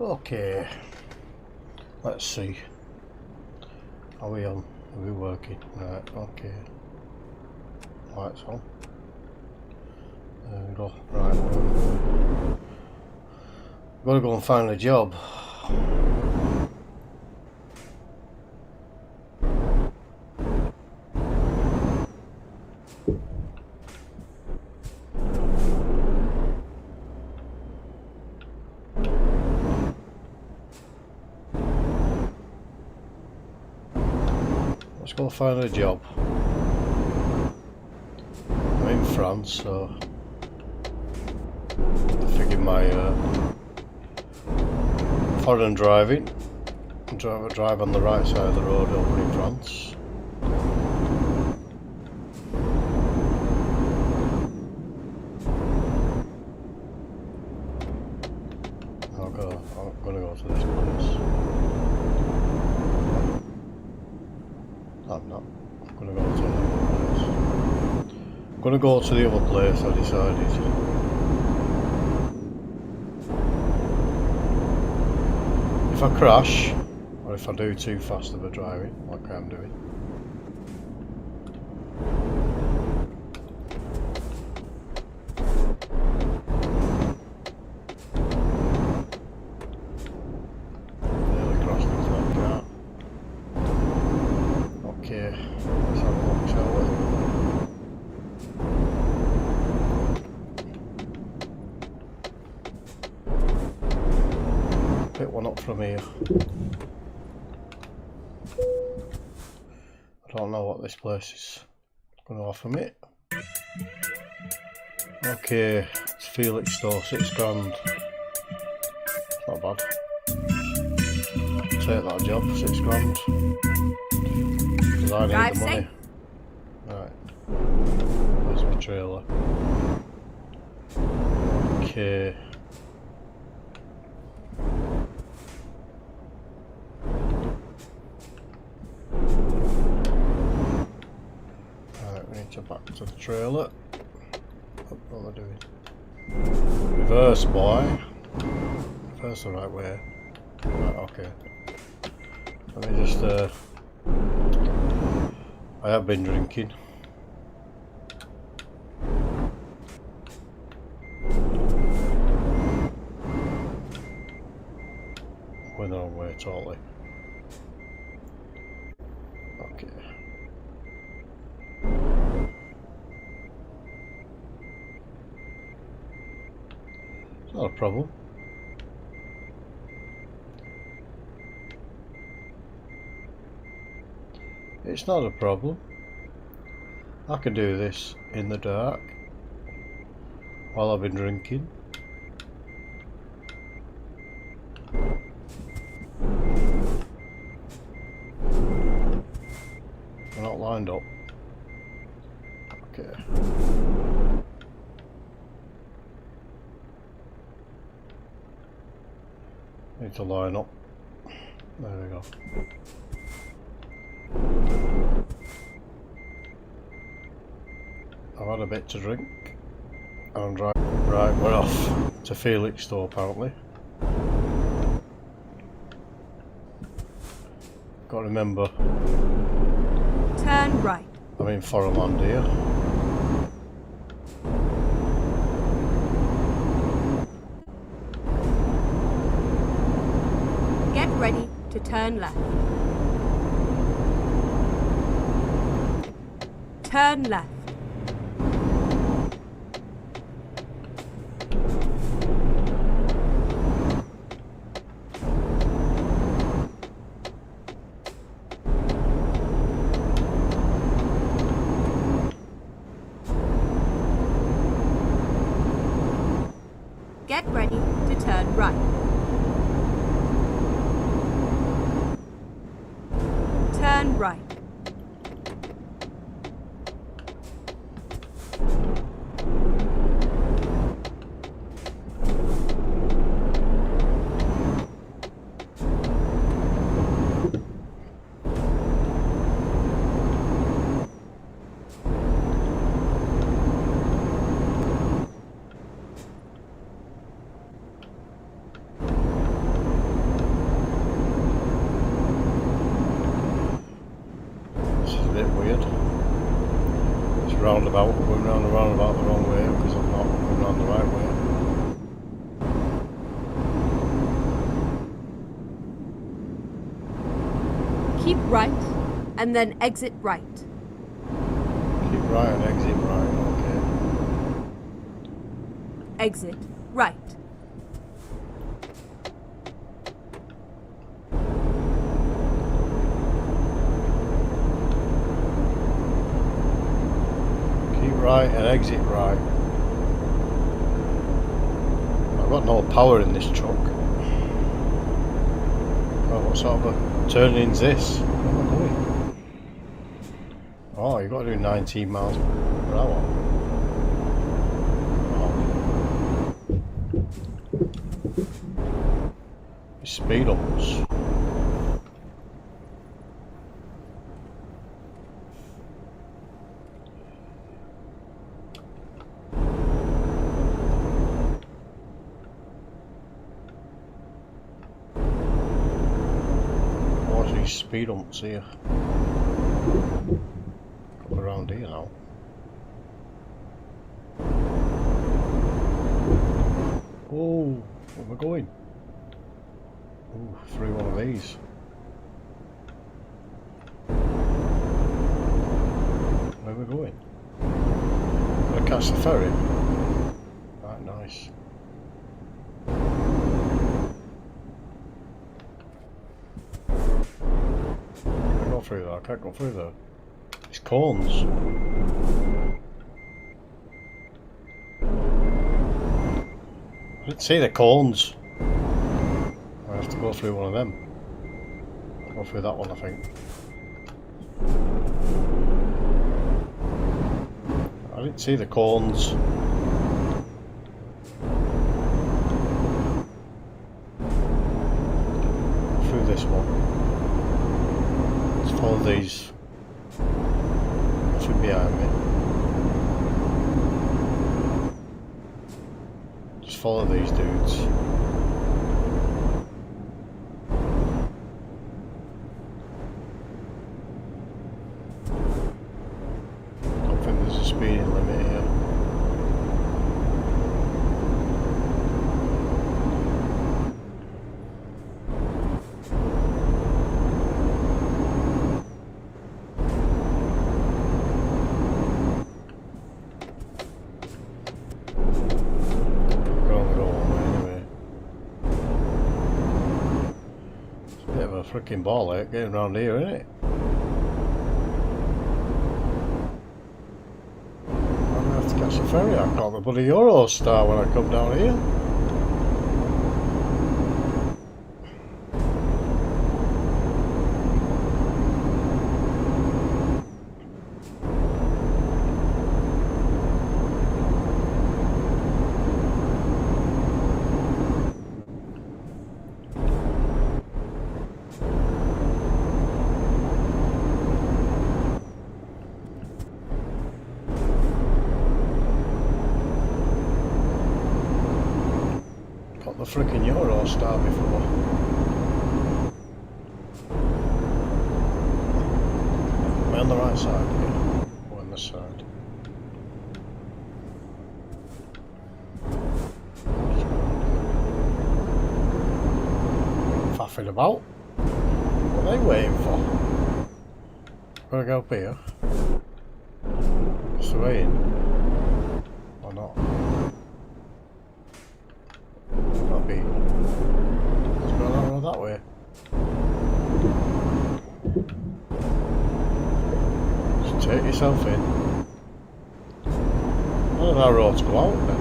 Okay, let's see. Are we on? Are we working? Right, okay. Lights on. There we go. Right, gotta go and find a job. Let's go find a job. I'm in France, so I figured my foreign driving, drive on the right side of the road over in France. I'm gonna go to this place. I'm not. I'm gonna go to the other place. I'm gonna go to the other place, I decided. If I crash, or if I do too fast of a driving, like I'm doing, nearly crashed into that car. Okay, let's have a look, shall we? Pick one up from here. I don't know what this place is going to offer me. Okay, it's Felix store, £6 grand. Not bad. Take that job, £6 grand. Because I need the money. Right. There's my trailer. Okay. Back to the trailer. What am I doing? Reverse, boy. Reverse the right way. Right, okay. Let me just I have been drinking. Went the wrong way totally. Okay. Not a problem. It's not a problem. I can do this in the dark while I've been drinking. We're not lined up. Okay. Need to line up. There we go. I've had a bit to drink and I'm driving. Right, we're off to Felix store apparently. Got to remember. Turn right. I'm in foreign land here. Get ready to turn left. Turn left. Get ready to turn right. Turn right. out, going round the roundabout the wrong way because I'm not going round the right way. Keep right, and then exit right. Keep right and exit right, okay. Exit right. Keep right and exit right. I've got no power in this truck. Oh, what sort of a turning's this? Where am I going? Oh, you've got to do 19 miles per hour. Oh. Speed humps. What's these speed humps here? Come around here now. Oh, where am I going? Oh, through one of these. Where are we going? Gonna catch the ferry? Right, nice. Can't go through there, I can't go through there. These cones. I didn't see the cones. I have to go through one of them. I'll go through that one, I think. I didn't see the cones. Through this one. Let's follow these. Nothing behind me. Just follow these dudes. Don't think there's a speeding limit here. Freaking ball out getting around here, isn't it? I'm gonna have to catch a ferry. I can't the bloody Eurostar when I come down here. The freaking Eurostar before. Am I on the right side here? Or on this side? Faffing about? What are they waiting for? Gotta go up here. What's the way in? Or not? Let's go that way. Just take yourself in. None of our roads go out then.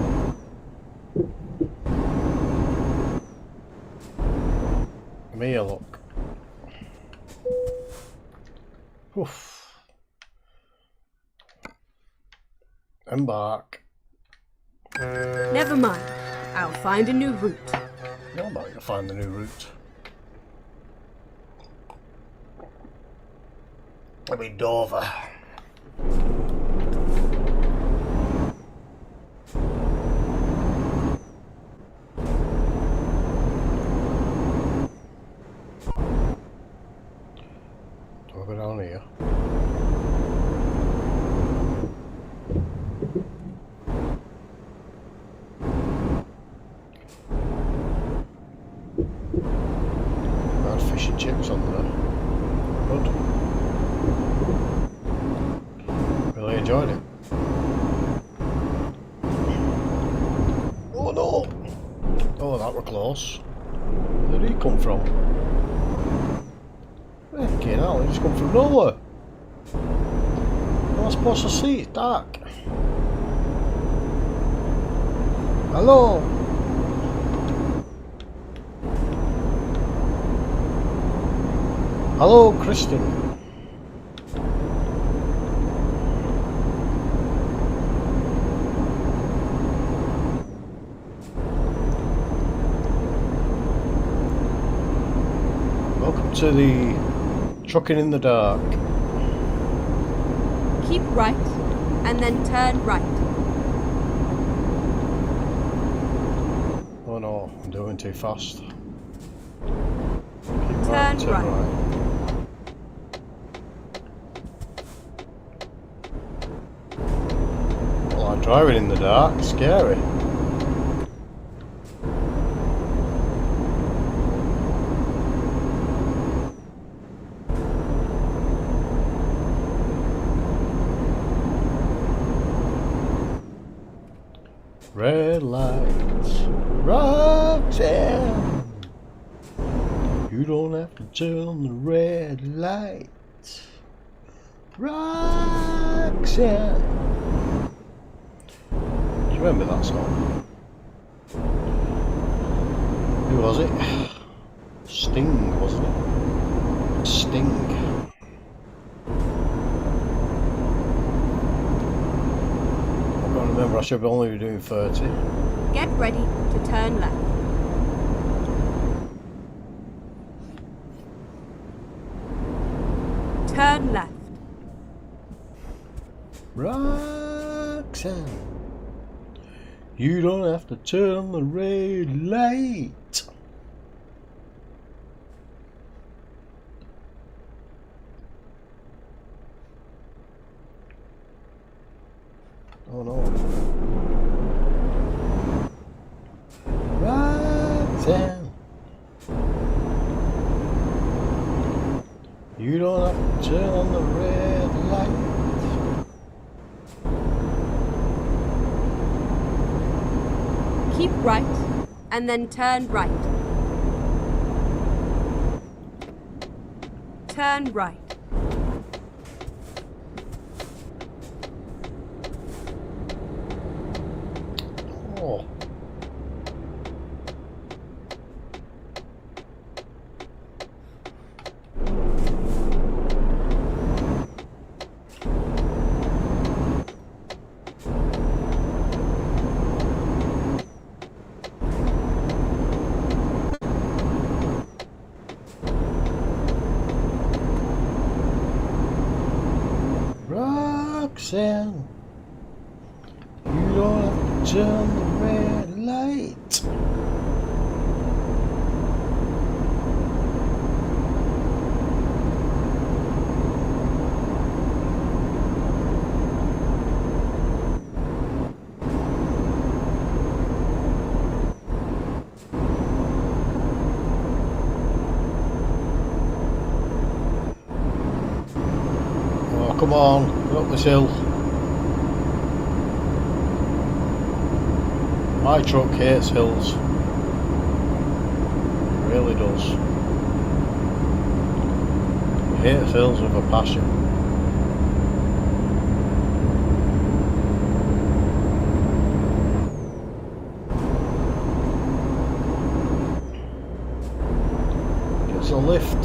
Come here, look. Oof. Embark. Never mind. I'll find a new route. Yeah, I'm about to find the new route. Let me Dover. Do I go down here? enjoyed it. Oh no! Oh, that were close. Where did he come from? Fucking hell, he just come from nowhere. I'm not supposed to see, it's dark. Hello? Hello, Christian. Welcome to the Trucking in the Dark. Keep right, and then turn right. Oh no, I'm doing too fast. Turn right. Well, I'm driving in the dark, scary. Red lights, Roxanne. You don't have to turn the red lights, Roxanne. Do you remember that song? Who was it? Sting, wasn't it? Sting. Remember, I should only be doing 30. Get ready to turn left. Turn left. Roxanne, you don't have to turn the red light. Oh no. Roxanne, you don't have to turn on the red light. Keep right, and then turn right. Turn right. Oh. Roxanne, you don't have to turn the red light. Oh, come on, get up this hill. My truck hates hills. It really does. It hates hills with a passion. Gets a lift.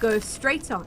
Go straight on.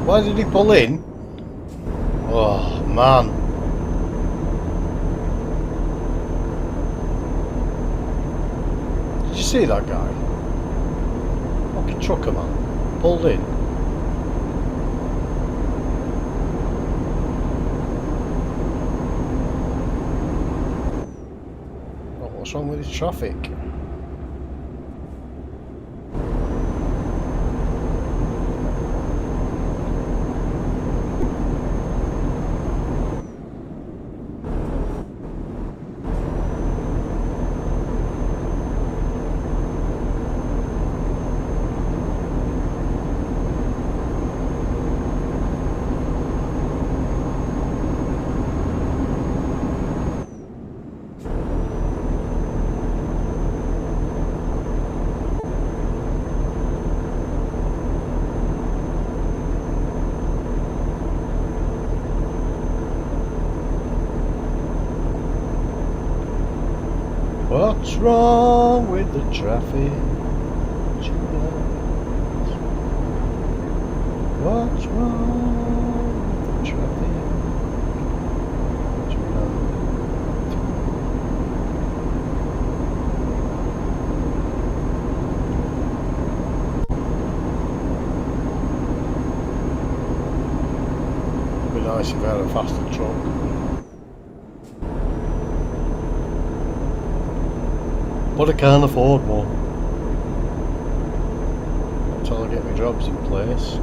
Why did he pull in? Oh man. Did you see that guy? Fucking trucker man. Pulled in. Oh, what's wrong with his traffic? What's wrong with the traffic? What's wrong with the traffic? It'd be nice if I had a faster truck. But I can't afford one until I get my jobs in place.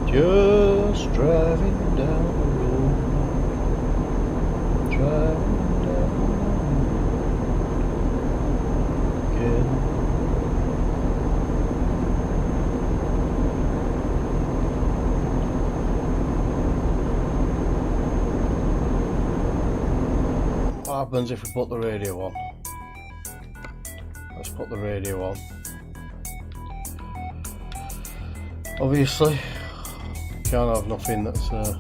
Just driving down the road, driving down the road again. What happens if we put the radio on? Let's put the radio on. Obviously. Can't have nothing that's let's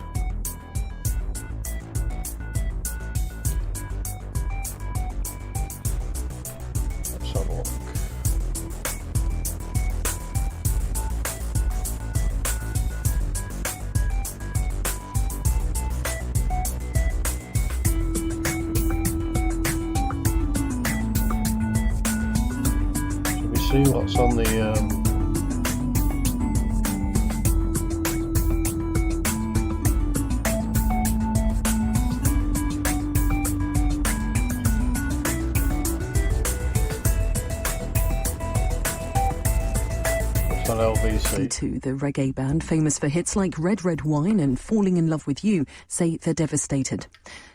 have a look. Shall we see what's on the LBC. To the reggae band famous for hits like Red Red Wine and Falling in Love with You say they're devastated.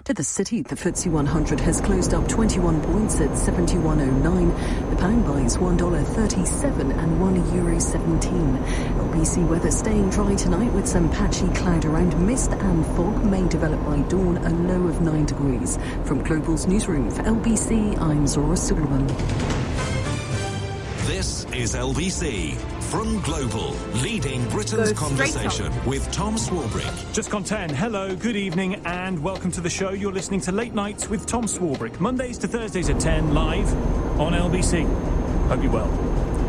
To the city, the FTSE 100 has closed up 21 points at 71.09. The pound buys $1.37 and €1.17. LBC weather staying dry tonight with some patchy cloud around. Mist and fog may develop by dawn, a low of 9 degrees. From Global's newsroom for LBC, I'm Zora Suleiman. This is LBC from Global, leading Britain's Go straight conversation with Tom Swarbrick. Just gone 10. Hello, good evening, and welcome to the show. You're listening to Late Nights with Tom Swarbrick, Mondays to Thursdays at 10, live on LBC. Hope you're well.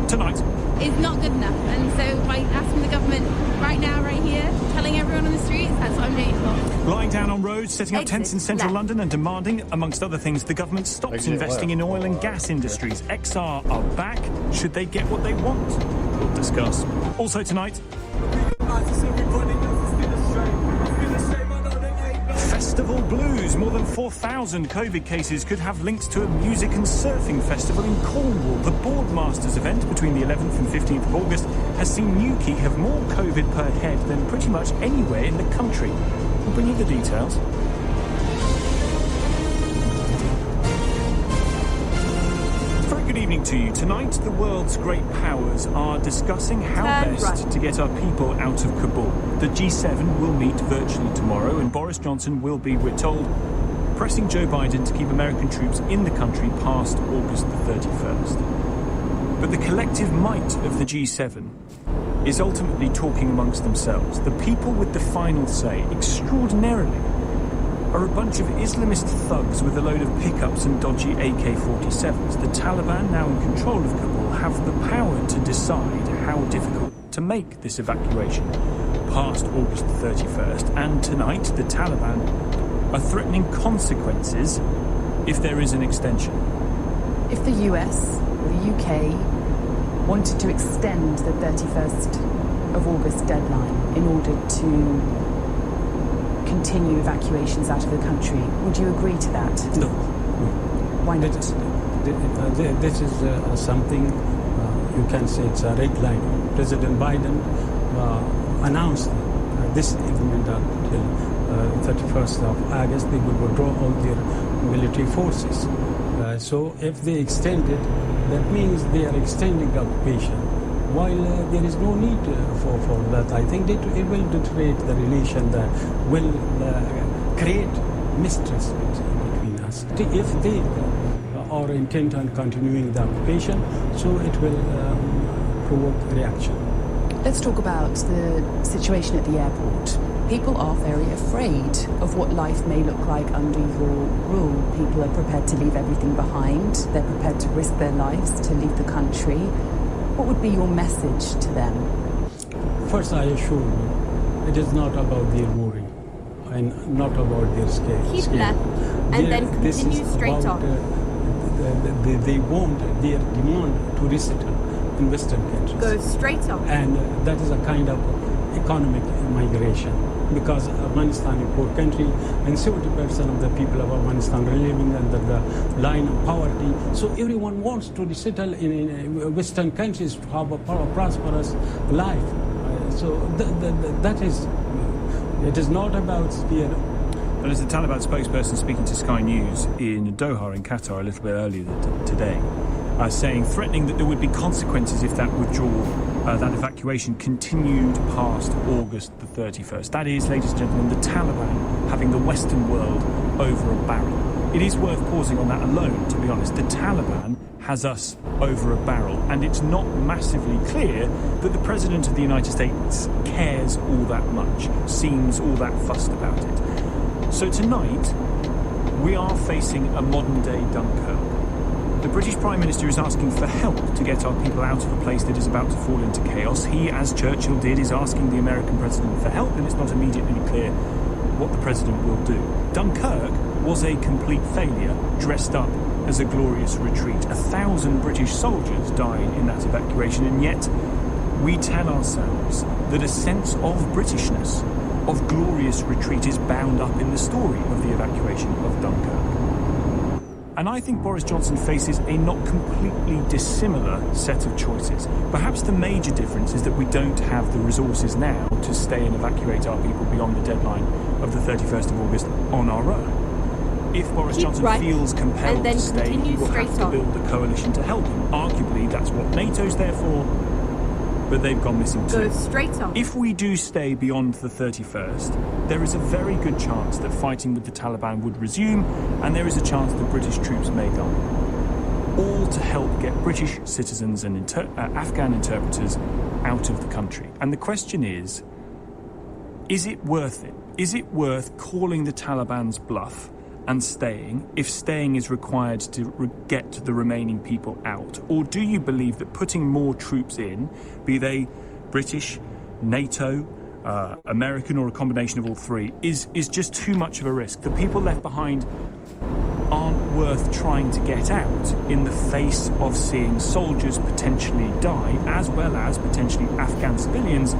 Tonight, is not good enough, and so by asking the government right now, right here, telling everyone on the streets, that's what I'm doing for. lying down on roads, setting up Exit tents in central left. London and demanding, amongst other things, the government stops Exit investing left. in oil and gas industries. XR are back. Should they get what they want? We'll discuss. Also tonight, Festival Blues. More than 4,000 COVID cases could have links to a music and surfing festival in Cornwall. The Boardmasters event between the 11th and 15th of August has seen Newquay have more COVID per head than pretty much anywhere in the country. We'll bring you the details. Very good evening to you. Tonight, the world's great powers are discussing how Turn best right. to get our people out of Kabul. The G7 will meet virtually tomorrow, and Boris Johnson will be, we're told, pressing Joe Biden to keep American troops in the country past August the 31st. But the collective might of the G7 is ultimately talking amongst themselves. The people with the final say, extraordinarily, are a bunch of Islamist thugs with a load of pickups and dodgy AK-47s. The Taliban, now in control of Kabul, have the power to decide how difficult to make this evacuation past August the 31st. And tonight, the Taliban are threatening consequences if there is an extension. If the US or the UK wanted to extend the 31st of August deadline in order to continue evacuations out of the country, would you agree to that? No. Why not? This is something you can say it's a red line. President Biden announced this evening that till 31st of August they will withdraw all their military forces. So if they extend it, that means they are extending the occupation. While there is no need for that, I think it will deteriorate the relation, that will create mistrust between us. If they are intent on continuing the occupation, so it will provoke reaction. Let's talk about the situation at the airport. People are very afraid of what life may look like under your rule. People are prepared to leave everything behind. They're prepared to risk their lives to leave the country. What would be your message to them? First, I assure you, it is not about their worry and not about their scale. Keep left and then this continue is straight about, on. they want their demand to resettle in Western countries. Go straight on. And that is a kind of economic migration, because Afghanistan is a poor country and 70% of the people of Afghanistan are living under the line of poverty. So everyone wants to resettle in Western countries to have a prosperous life. So that is, it is not about fear. That is the Taliban spokesperson speaking to Sky News in Doha in Qatar a little bit earlier today, threatening that there would be consequences if that withdrawal, that evacuation continued past August the 31st. That is, ladies and gentlemen, the Taliban having the Western world over a barrel. It is worth pausing on that alone, to be honest. The Taliban has us over a barrel, and it's not massively clear that the President of the United States cares all that much, seems all that fussed about it. So tonight, we are facing a modern-day Dunkirk. The British Prime Minister is asking for help to get our people out of a place that is about to fall into chaos. He, as Churchill did, is asking the American President for help, and it's not immediately clear what the President will do. Dunkirk was a complete failure, dressed up as a glorious retreat. 1,000 British soldiers died in that evacuation, and yet we tell ourselves that a sense of Britishness, of glorious retreat, is bound up in the story of the evacuation of Dunkirk. And I think Boris Johnson faces a not completely dissimilar set of choices. Perhaps the major difference is that we don't have the resources now to stay and evacuate our people beyond the deadline of the 31st of August on our own. If Boris Keep Johnson right feels compelled and then to stay, he continue will have straight to on. build a coalition to help him. Arguably, that's what NATO's there for, but they've gone missing too. Go straight on. If we do stay beyond the 31st, there is a very good chance that fighting with the Taliban would resume, and there is a chance that British troops may go. all to help get British citizens and Afghan interpreters out of the country. And the question is it worth it? Is it worth calling the Taliban's bluff and staying, if staying is required to get the remaining people out? Or do you believe that putting more troops in, be they British, NATO, American, or a combination of all three, is just too much of a risk? The people left behind aren't worth trying to get out in the face of seeing soldiers potentially die, as well as potentially Afghan civilians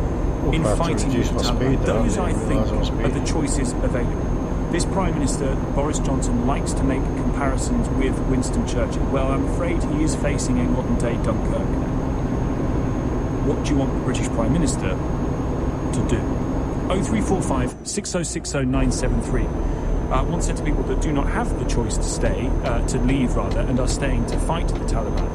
in fighting with the Taliban. Those, I think, are the choices available. This Prime Minister, Boris Johnson, likes to make comparisons with Winston Churchill. Well, I'm afraid he is facing a modern-day Dunkirk now. What do you want the British Prime Minister to do? 0345 6060 973. One set of people that do not have the choice to stay, to leave rather, and are staying to fight the Taliban,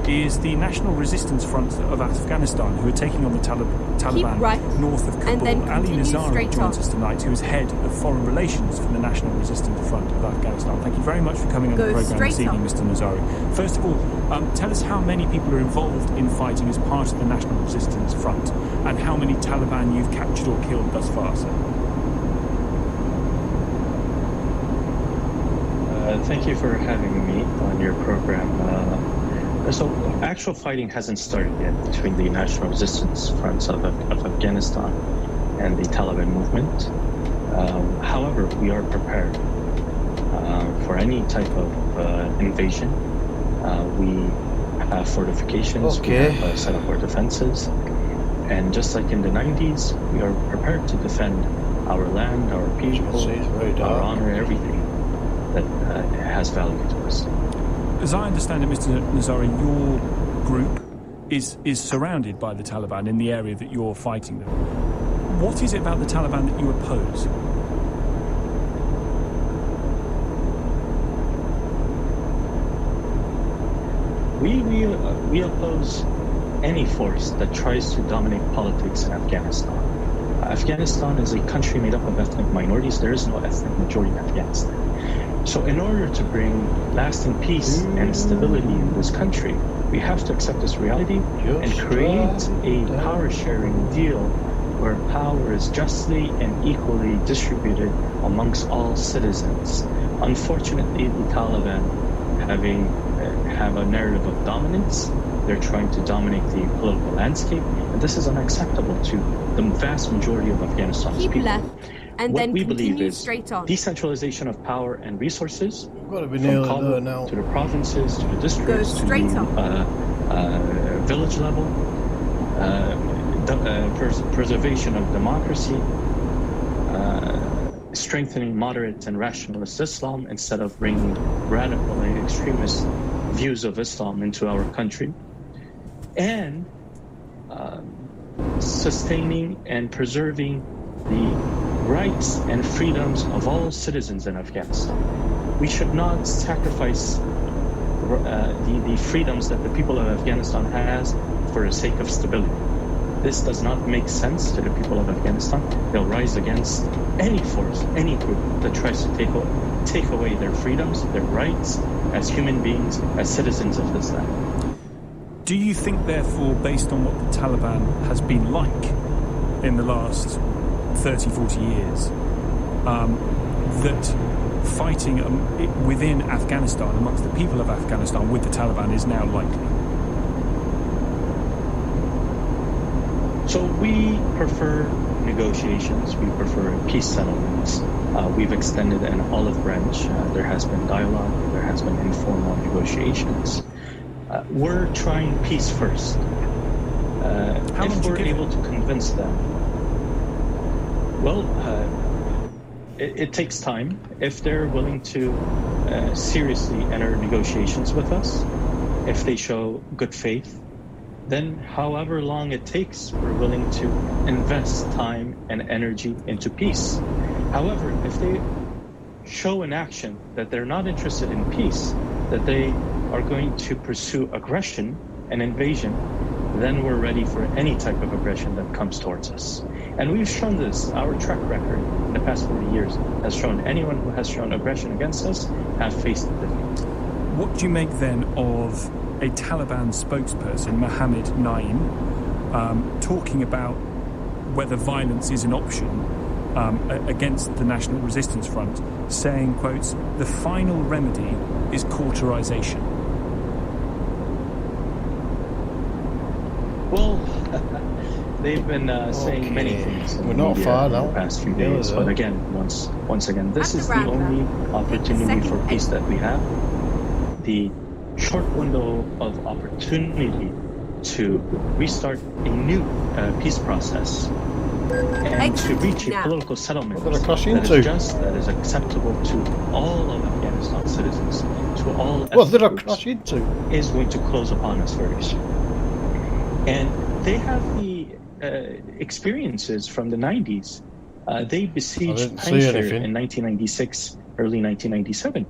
is the National Resistance Front of Afghanistan, who are taking on the Taliban north of Kabul. Ali Nazari joins us tonight, who is head of foreign relations for the National Resistance Front of Afghanistan. Thank you very much for coming on the programme this evening, Mr. Nazari. First of all, tell us how many people are involved in fighting as part of the National Resistance Front, and how many Taliban you've captured or killed thus far, sir. Thank you for having me on your program. So actual fighting hasn't started yet between the National Resistance Fronts of Afghanistan and the Taliban movement. However, we are prepared for any type of invasion. We have fortifications, we have set up our defenses, and just like in the 90s, we are prepared to defend our land, our people, our honor, everything that has value to us. As I understand it, Mr. Nazari, your group is surrounded by the Taliban in the area that you're fighting them. What is it about the Taliban that you oppose? We oppose any force that tries to dominate politics in Afghanistan. Afghanistan is a country made up of ethnic minorities. There is no ethnic majority in Afghanistan. So in order to bring lasting peace and stability in this country, we have to accept this reality and create a power-sharing deal where power is justly and equally distributed amongst all citizens. Unfortunately, the Taliban have a narrative of dominance. They're trying to dominate the political landscape, and this is unacceptable to the vast majority of Afghanistan's people. And what then we believe is straight on. decentralization of power and resources Got to be from Kabul to the provinces, to the districts, to the village level, preservation of democracy, strengthening moderate and rationalist Islam instead of bringing radical and extremist views of Islam into our country, and sustaining and preserving the rights and freedoms of all citizens in Afghanistan. We should not sacrifice the freedoms that the people of Afghanistan has for the sake of stability. This does not make sense to the people of Afghanistan. They'll rise against any force, any group that tries to take away their freedoms, their rights as human beings, as citizens of this land. Do you think, therefore, based on what the Taliban has been like in the last 30, 40 years, that fighting within Afghanistan, amongst the people of Afghanistan with the Taliban, is now likely? So we prefer negotiations, we prefer peace settlements. We've extended an olive branch. There has been dialogue, there has been informal negotiations. We're trying peace first. If we're able to convince them, well, it takes time. If they're willing to seriously enter negotiations with us, if they show good faith, then however long it takes, we're willing to invest time and energy into peace. However, if they show in action that they're not interested in peace, that they are going to pursue aggression and invasion, then we're ready for any type of aggression that comes towards us. And we've shown this. Our track record in the past 40 years has shown anyone who has shown aggression against us have faced the defeat. What do you make then of a Taliban spokesperson, Mohammed Naeem, talking about whether violence is an option against the National Resistance Front, saying, quotes, "The final remedy is cauterization"? Well, they've been saying many things in We're the not media far in now. the past few Yeah, days. yeah. But again, once again, this At is the the roundup, only opportunity second for peace exit. that we have. The short window of opportunity to restart a new peace process and to Exit reach a now. political settlement What did I crash that into? is just, that is acceptable to all of Afghanistan citizens, to all What did I ethnic crash groups, into? is going to close upon us very soon. And they have the experiences from the 90s. They besieged didn't see Panjshir anything. in 1996, early 1997.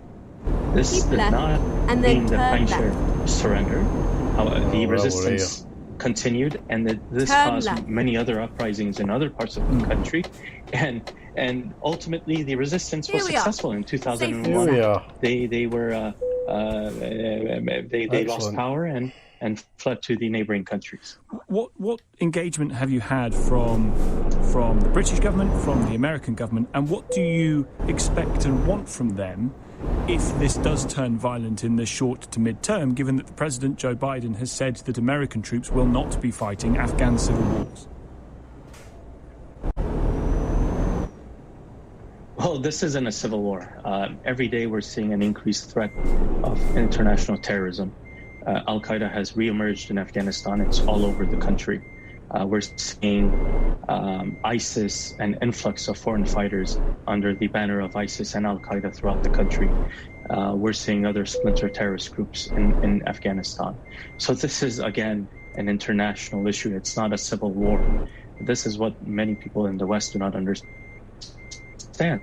This Keep did left not and then mean that turn Panjshir surrendered. However, the Oh, well, resistance continued, and that this Turn caused left. many other uprisings in other parts of the country. And ultimately, the resistance was Here we are. successful in Here 2001. we are. They were they lost Excellent. power and fled to the neighboring countries. What engagement have you had from the British government, from the American government, and what do you expect and want from them if this does turn violent in the short to mid-term, given that the President, Joe Biden, has said that American troops will not be fighting Afghan civil wars? Well, this isn't a civil war. Every day we're seeing an increased threat of international terrorism. Al-Qaeda has reemerged in Afghanistan. It's all over the country. We're seeing ISIS, an influx of foreign fighters under the banner of ISIS and Al-Qaeda throughout the country. We're seeing other splinter terrorist groups in Afghanistan. So this is, again, an international issue. It's not a civil war. This is what many people in the West do not understand.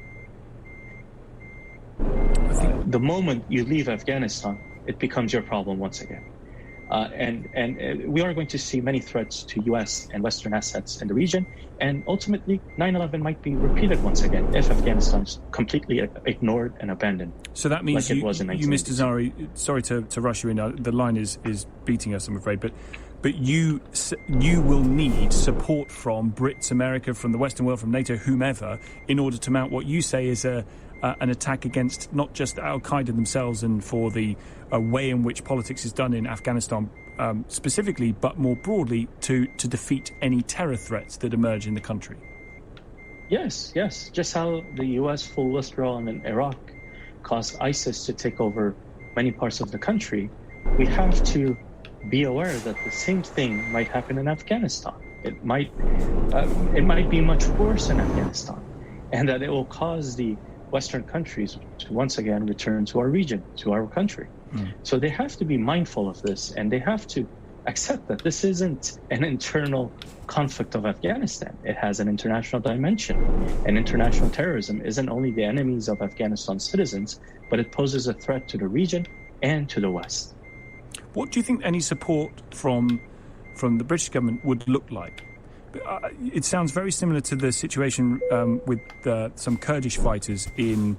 The moment you leave Afghanistan, it becomes your problem once again. And we are going to see many threats to U.S. and Western assets in the region. And ultimately, 9/11 might be repeated once again if Afghanistan is completely ignored and abandoned. So that means like it was in you, Mr. 1986. Zari, sorry to rush you in. The line is beating us, I'm afraid. But you will need support from Brits, America, from the Western world, from NATO, whomever, in order to mount what you say is an attack against not just Al-Qaeda themselves and for the way in which politics is done in Afghanistan specifically, but more broadly to defeat any terror threats that emerge in the country. Yes. Just how the U.S. full withdrawal in Iraq caused ISIS to take over many parts of the country, we have to be aware that the same thing might happen in Afghanistan. It might be much worse in Afghanistan, and that it will cause the Western countries to once again return to our region, to our country. So they have to be mindful of this, and they have to accept that this isn't an internal conflict of Afghanistan. It has an international dimension. And international terrorism isn't only the enemies of Afghanistan citizens, but it poses a threat to the region and to the West. What do you think any support from the British government would look like? It sounds very similar to the situation with some Kurdish fighters in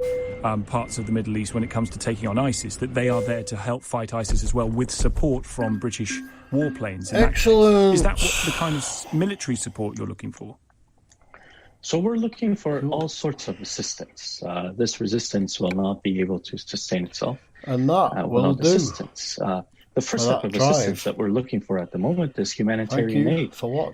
parts of the Middle East when it comes to taking on ISIS, that they are there to help fight ISIS as well with support from British warplanes. Excellent. Is that what the kind of military support you're looking for? So we're looking for all sorts of assistance. This resistance will not be able to sustain itself. And that will without do. assistance. The first type of assistance that we're looking for at the moment is humanitarian aid. For what?